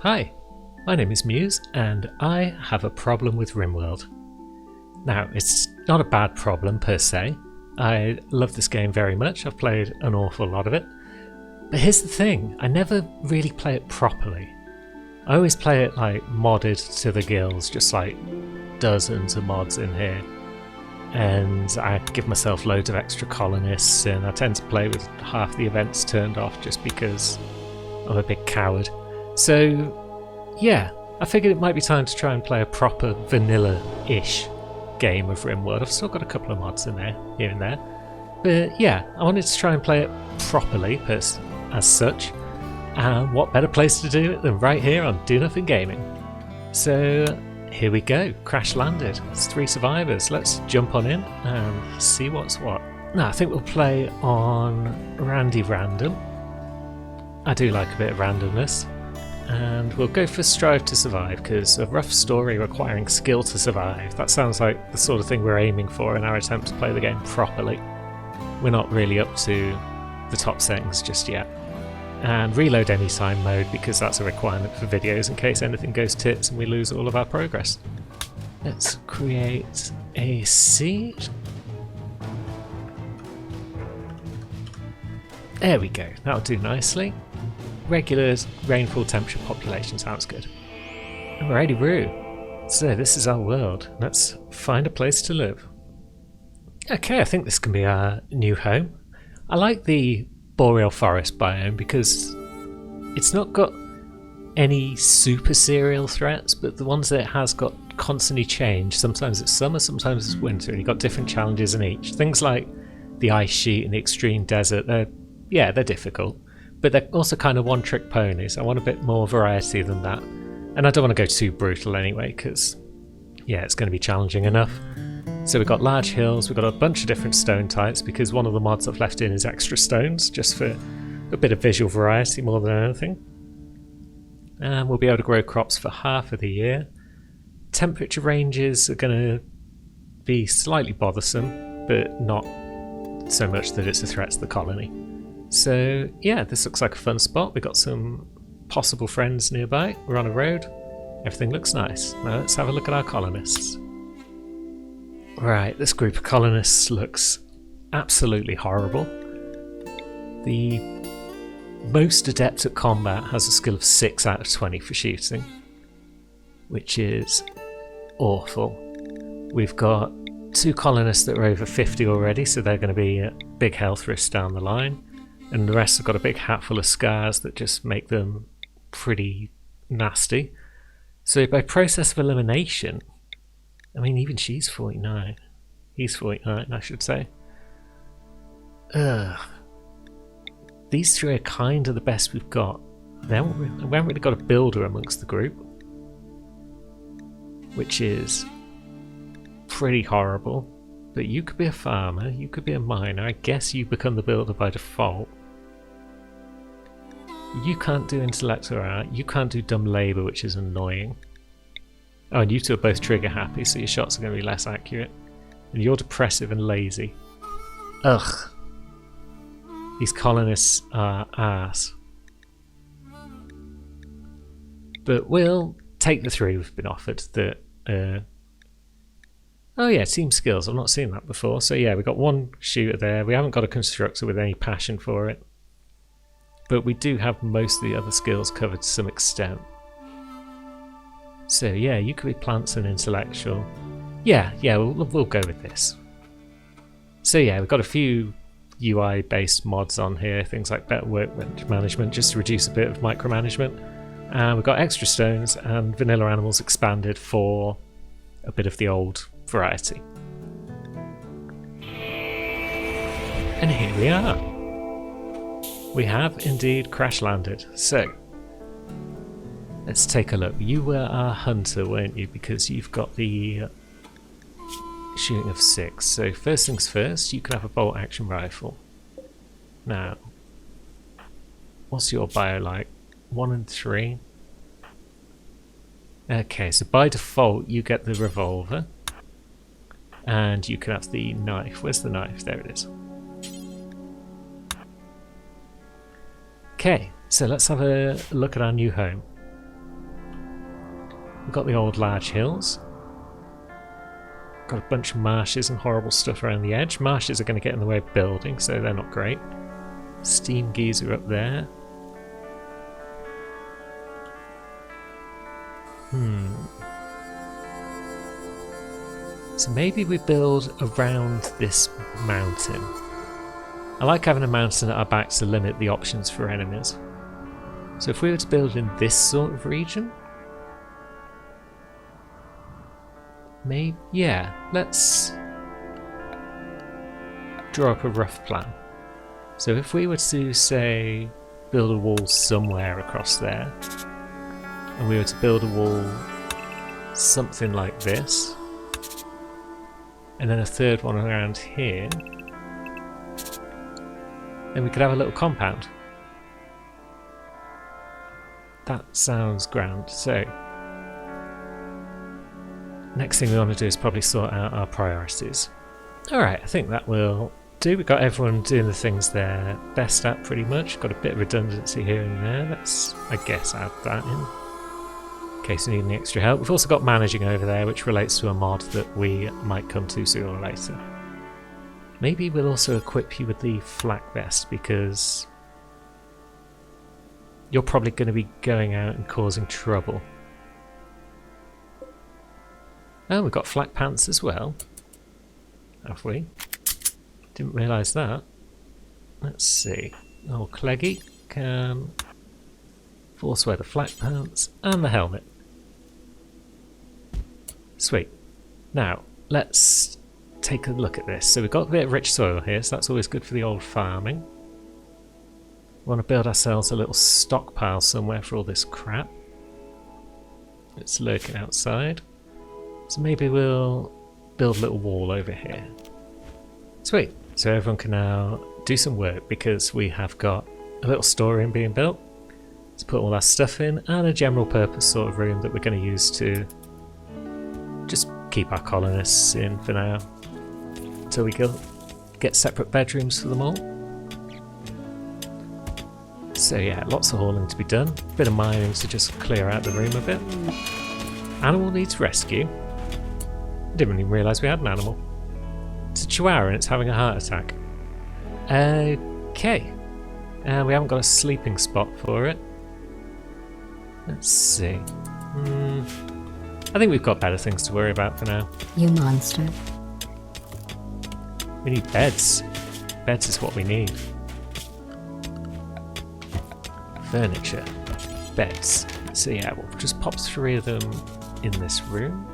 Hi, my name is Muse, and I have a problem with RimWorld. Now, it's not a bad problem per se. I love this game very much, I've played an awful lot of it. But here's the thing, I never really play it properly. I always play it like modded to the gills, just like dozens of mods in here. And I give myself loads of extra colonists, and I tend to play with half the events turned off just because I'm a big coward. So yeah, I figured it might be time to try and play a proper vanilla-ish game of RimWorld. I've still got a couple of mods in there, here and there. But yeah, I wanted to try and play it properly as such. And what better place to do it than right here on Do Nothing Gaming. So here we go, crash landed. It's 3 survivors. Let's jump on in and see what's what. Now I think we'll play on Randy Random. I do like a bit of randomness. And we'll go for Strive to Survive, because a rough story requiring skill to survive, that sounds like the sort of thing we're aiming for in our attempt to play the game properly. We're not really up to the top settings just yet. And reload anytime mode, because that's a requirement for videos in case anything goes tits and we lose all of our progress. Let's create a seed. There we go, that'll do nicely. Regular rainfall temperature population sounds good. Alrighty, Roo. So this is our world. Let's find a place to live. Okay, I think this can be our new home. I like the boreal forest biome because it's not got any super serial threats, but the ones that it has got constantly change. Sometimes it's summer, sometimes it's winter, and you've got different challenges in each. Things like the ice sheet and the extreme desert, they're difficult. But they're also kind of one-trick ponies. I want a bit more variety than that. And I don't want to go too brutal anyway, because, yeah, it's going to be challenging enough. So we've got large hills, we've got a bunch of different stone types, because one of the mods I've left in is extra stones, just for a bit of visual variety more than anything. And we'll be able to grow crops for half of the year. Temperature ranges are going to be slightly bothersome, but not so much that it's a threat to the colony. So yeah, this looks like a fun spot. We've got some possible friends nearby. We're on a road. Everything looks nice. Now let's have a look at our colonists. Right, this group of colonists looks absolutely horrible. The most adept at combat has a skill of 6 out of 20 for shooting, which is awful. We've got 2 colonists that are over 50 already, so they're going to be big health risks down the line. And the rest have got a big hatful of scars that just make them pretty nasty. So by process of elimination, I mean, even she's 49. He's 49, I should say. These 3 are kind of the best we've got. We haven't really got a builder amongst the group, which is pretty horrible. But you could be a farmer, you could be a miner. I guess you become the builder by default. You can't do intellect or art. You can't do dumb labour, which is annoying. Oh, and you 2 are both trigger happy, so your shots are going to be less accurate. And you're depressive and lazy. Ugh. These colonists are ass. But we'll take the 3 we've been offered. Oh yeah, team skills. I've not seen that before. So yeah, we've got 1 shooter there. We haven't got a constructor with any passion for it. But we do have most of the other skills covered to some extent. So yeah, you could be plants and intellectual. Yeah, we'll go with this. So yeah, we've got a few UI based mods on here, things like better work management, just to reduce a bit of micromanagement. And we've got extra stones and vanilla animals expanded for a bit of the old variety. And here we are. We have indeed crash landed. So let's take a look. You were our hunter, weren't you? Because you've got the shooting of 6. So first things first, you can have a bolt action rifle. Now, what's your bio like? 1 and 3. Okay, so by default you get the revolver. And you can have the knife. Where's the knife? There it is. Okay, so let's have a look at our new home. We've got the old large hills. Got a bunch of marshes and horrible stuff around the edge. Marshes are going to get in the way of building, so they're not great. Steam geyser up there. So maybe we build around this mountain. I like having a mountain at our back to limit the options for enemies. So if we were to build in this sort of region, maybe, yeah, let's draw up a rough plan. So if we were to, say, build a wall somewhere across there, and we were to build a wall something like this, and then a third one around here, then we could have a little compound. That sounds grand. So, next thing we want to do is probably sort out our priorities. Alright, I think that will do. We've got everyone doing the things they're best at pretty much. Got a bit of redundancy here and there. Let's, I guess, add that in case we need any extra help. We've also got managing over there, which relates to a mod that we might come to sooner or later. Maybe we'll also equip you with the flak vest, because you're probably going to be going out and causing trouble. Oh, we've got flak pants as well. Have we? Didn't realise that. Let's see. Oh, Cleggy can force wear the flak pants and the helmet. Sweet. Now, let's take a look at this. So we've got a bit of rich soil here, so that's always good for the old farming. We want to build ourselves a little stockpile somewhere for all this crap. It's lurking outside. So maybe we'll build a little wall over here. Sweet. So everyone can now do some work, because we have got a little storeroom being built. Let's put all our stuff in, and a general purpose sort of room that we're going to use to just keep our colonists in for now, until we get separate bedrooms for them all. So yeah, lots of hauling to be done. Bit of mining to just clear out the room a bit. Animal needs rescue. I didn't even realise we had an animal. It's a chihuahua and it's having a heart attack. Okay. We haven't got a sleeping spot for it. Let's see. I think we've got better things to worry about for now. You monster. We need beds. Beds is what we need. Furniture. Beds. So yeah, we'll just pop 3 of them in this room.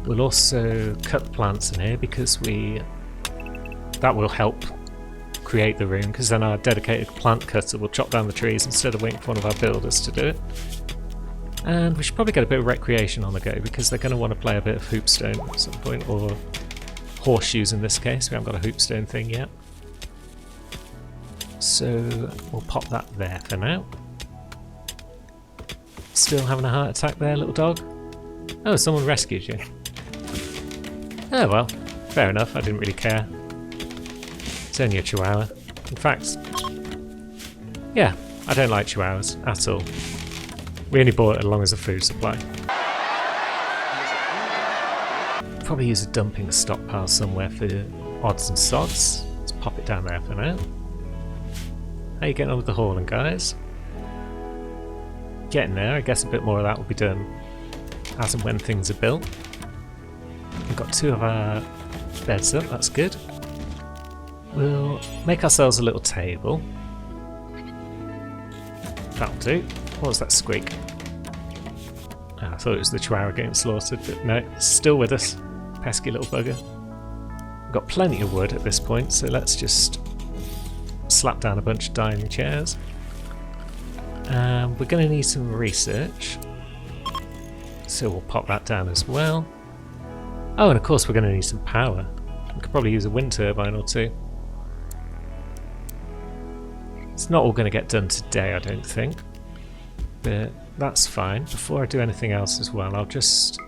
We'll also cut the plants in here, because that will help create the room, because then our dedicated plant cutter will chop down the trees instead of waiting for one of our builders to do it. And we should probably get a bit of recreation on the go, because they're going to want to play a bit of hoopstone at some point, or horseshoes in this case. We haven't got a hoopstone thing yet. So we'll pop that there for now. Still having a heart attack there, little dog? Oh, someone rescued you. Oh well, fair enough, I didn't really care. It's only a chihuahua. In fact, yeah, I don't like chihuahuas at all. We only bought it along as a food supply. Probably use a dumping stockpile somewhere for odds and sods. Let's pop it down there for now. How you getting on with the hauling, guys? Getting there. I guess a bit more of that will be done as and when things are built. We've got 2 of our beds up, that's good. We'll make ourselves a little table. That'll do. What was that squeak? I thought it was the chihuahua getting slaughtered, but no, it's still with us. Pesky little bugger. We've got plenty of wood at this point, so let's just slap down a bunch of dining chairs. We're going to need some research, so we'll pop that down as well. Oh, and of course we're going to need some power. We could probably use a wind turbine or 2. It's not all going to get done today, I don't think, but that's fine. Before I do anything else as well, I'll just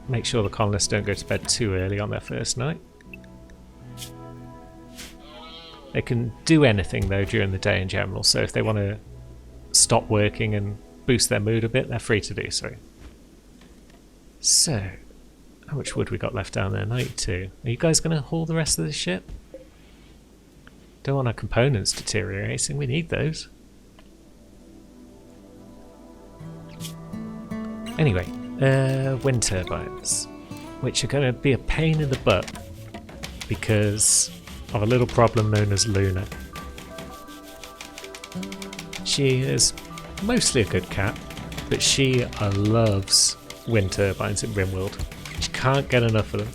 make sure the colonists don't go to bed too early on their first night. They can do anything though during the day in general, so if they want to stop working and boost their mood a bit, they're free to do so. So, how much wood we got left down there? 92. Are you guys going to haul the rest of the ship? Don't want our components deteriorating, we need those. Anyway, wind turbines, which are going to be a pain in the butt because of a little problem known as Luna. She is mostly a good cat, but she loves wind turbines in RimWorld. She can't get enough of them.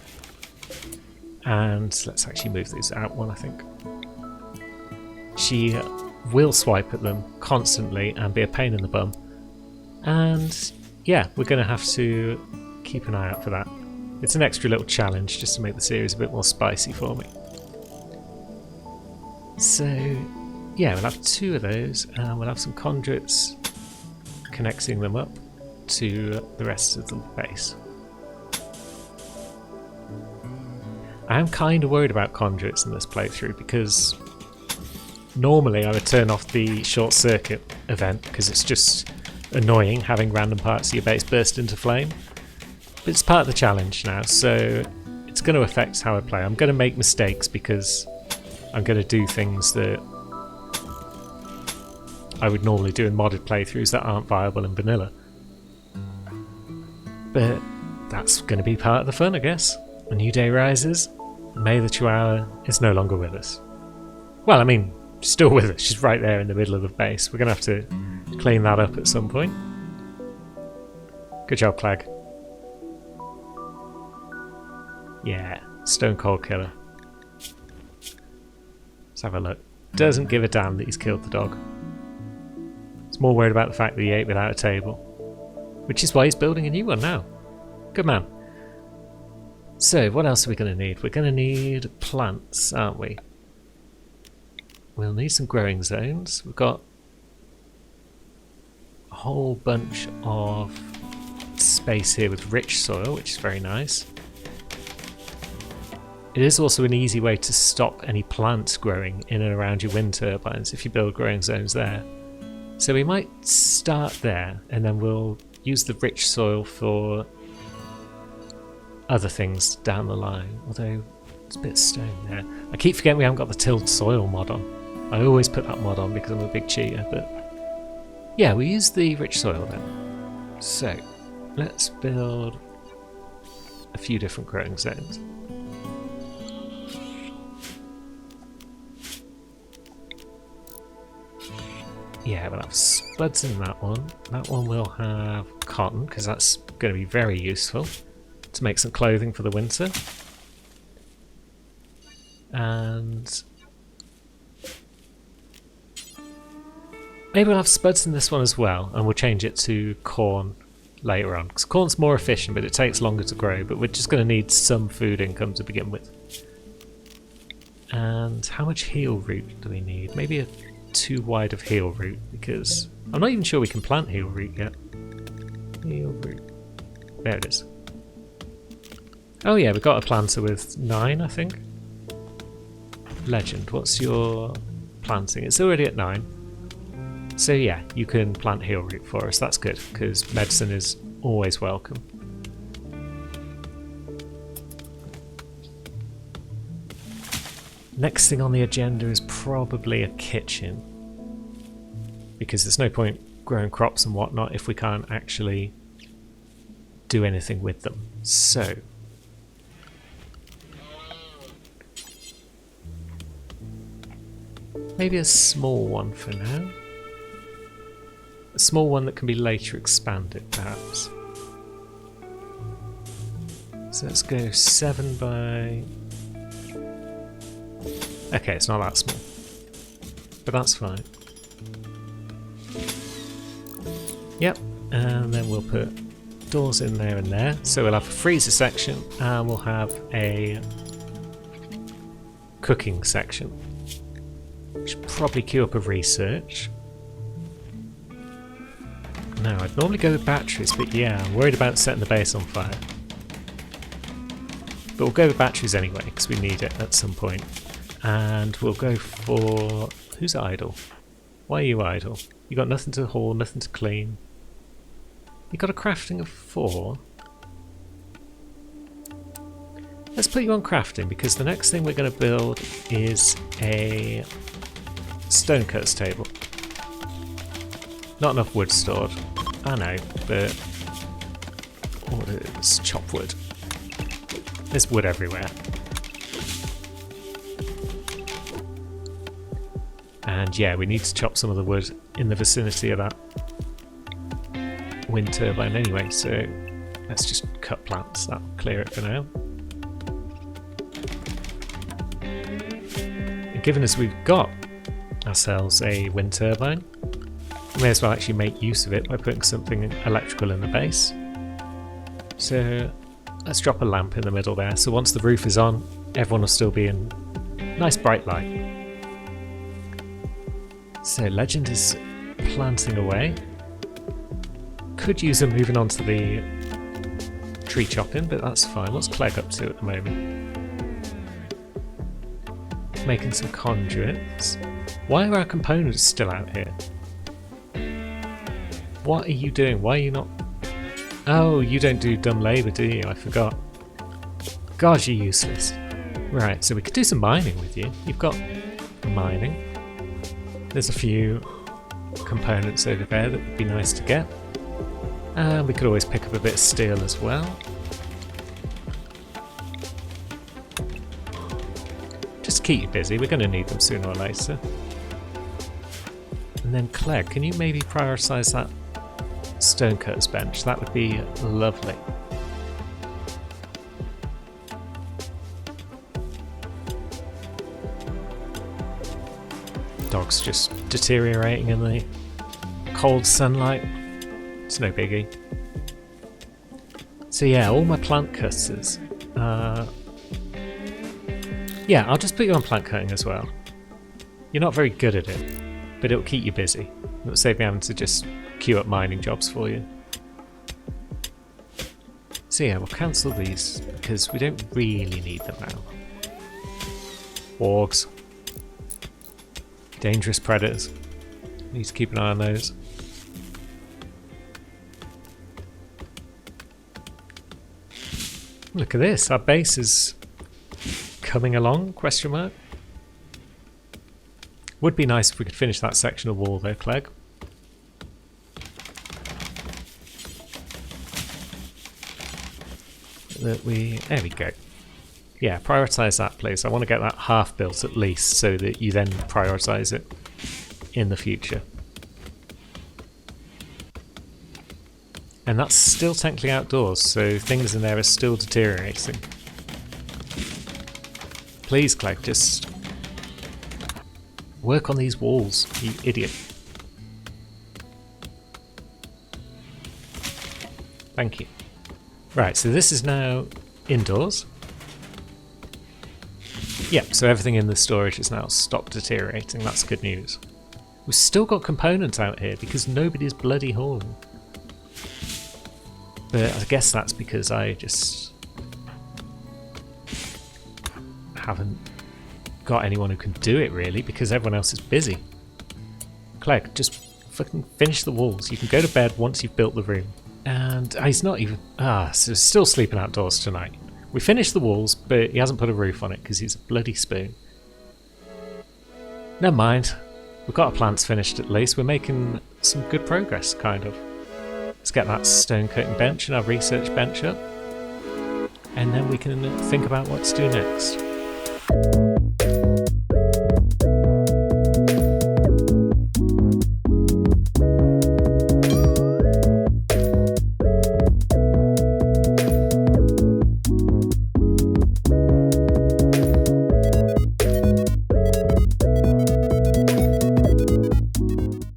And let's actually move these out one, I think. She will swipe at them constantly and be a pain in the bum. And yeah, we're going to have to keep an eye out for that. It's an extra little challenge just to make the series a bit more spicy for me. So yeah, we'll have 2 of those and we'll have some conduits connecting them up to the rest of the base. I am kind of worried about conduits in this playthrough because normally I would turn off the short circuit event because it's just annoying having random parts of your base burst into flame. But it's part of the challenge now, so it's going to affect how I play. I'm going to make mistakes because I'm going to do things that I would normally do in modded playthroughs that aren't viable in vanilla. But that's going to be part of the fun, I guess. A new day rises, and May the Chihuahua is no longer with us. Well, I mean, she's still with us. She's right there in the middle of the base. We're going to have to clean that up at some point. Good job, Clag. Yeah, Stone Cold Killer. Let's have a look. Doesn't give a damn that he's killed the dog. He's more worried about the fact that he ate without a table. Which is why he's building a new one now. Good man. So, what else are we going to need? We're going to need plants, aren't we? We'll need some growing zones. We've got a whole bunch of space here with rich soil, which is very nice. It is also an easy way to stop any plants growing in and around your wind turbines if you build growing zones there. So we might start there and then we'll use the rich soil for other things down the line, although it's a bit stone there. I keep forgetting we haven't got the tilled soil mod on. I always put that mod on because I'm a big cheater, but yeah, we use the rich soil then. So let's build a few different growing zones. Yeah, we'll have spuds in that one. That one will have cotton, because that's going to be very useful to make some clothing for the winter. And maybe we'll have spuds in this one as well, and we'll change it to corn later on, because corn's more efficient, but it takes longer to grow, but we're just going to need some food income to begin with. And how much heel root do we need? Maybe a 2 wide of heel root, because I'm not even sure we can plant heel root yet. Heel root. There it is. Oh yeah, we've got a planter with 9, I think. Legend, what's your planting? It's already at 9. So yeah, you can plant heel root for us. That's good, because medicine is always welcome. Next thing on the agenda is probably a kitchen, because there's no point growing crops and whatnot if we can't actually do anything with them. So maybe a small one for now. A small one that can be later expanded, perhaps. So let's go 7 by... Okay, it's not that small, but that's fine. Yep, and then we'll put doors in there and there. So we'll have a freezer section and we'll have a cooking section. Should probably queue up a research. Now, I'd normally go with batteries, but yeah, I'm worried about setting the base on fire. But we'll go with batteries anyway, because we need it at some point. And we'll go for... Who's idle? Why are you idle? You got nothing to haul, nothing to clean. You got a crafting of 4. Let's put you on crafting, because the next thing we're going to build is a stonecutters table. Not enough wood stored. I know, but let's chop wood. There's wood everywhere. And yeah, we need to chop some of the wood in the vicinity of that wind turbine anyway, so let's just cut plants. That'll clear it for now. And given as we've got ourselves a wind turbine, we may as well actually make use of it by putting something electrical in the base. So let's drop a lamp in the middle there, so once the roof is on, everyone will still be in nice bright light. So Legend is planting away. Could use him moving on to the tree chopping, but that's fine. What's Clegg up to at the moment? Making some conduits. Why are our components still out here? What are you doing? Why are you not... Oh, you don't do dumb labour, do you? I forgot. God, you're useless. Right, so we could do some mining with you. You've got mining. There's a few components over there that would be nice to get. And we could always pick up a bit of steel as well. Just to keep you busy, we're going to need them sooner or later. And then Clegg, can you maybe prioritise that stonecutters bench? That would be lovely. Dog's just deteriorating in the cold sunlight. It's no biggie. So yeah, all my plant cutters. Yeah, I'll just put you on plant cutting as well. You're not very good at it, but it'll keep you busy. It'll save me having to just queue up mining jobs for you. So yeah, we'll cancel these because we don't really need them now. Wargs. Dangerous predators. Need to keep an eye on those. Look at this, our base is coming along, question mark. Would be nice if we could finish that section of wall though, Clegg. There we go. Yeah, prioritise that please. I want to get that half built at least so that you then prioritise it in the future. And that's still technically outdoors, so things in there are still deteriorating. Please, Clegg, just work on these walls, you idiot. Thank you. Right, so this is now indoors. Yep, so everything in the storage is now stopped deteriorating. That's good news. We've still got components out here because nobody's bloody hauling. But I guess that's because I just haven't got anyone who can do it really, because everyone else is busy. Clegg, just fucking finish the walls. You can go to bed once you've built the room. And he's not even... so he's still sleeping outdoors tonight. We finished the walls, but he hasn't put a roof on it because he's a bloody spoon. Never mind. We've got our plants finished at least. We're making some good progress, kind of. Let's get that stone cutting bench and our research bench up. And then we can think about what to do next.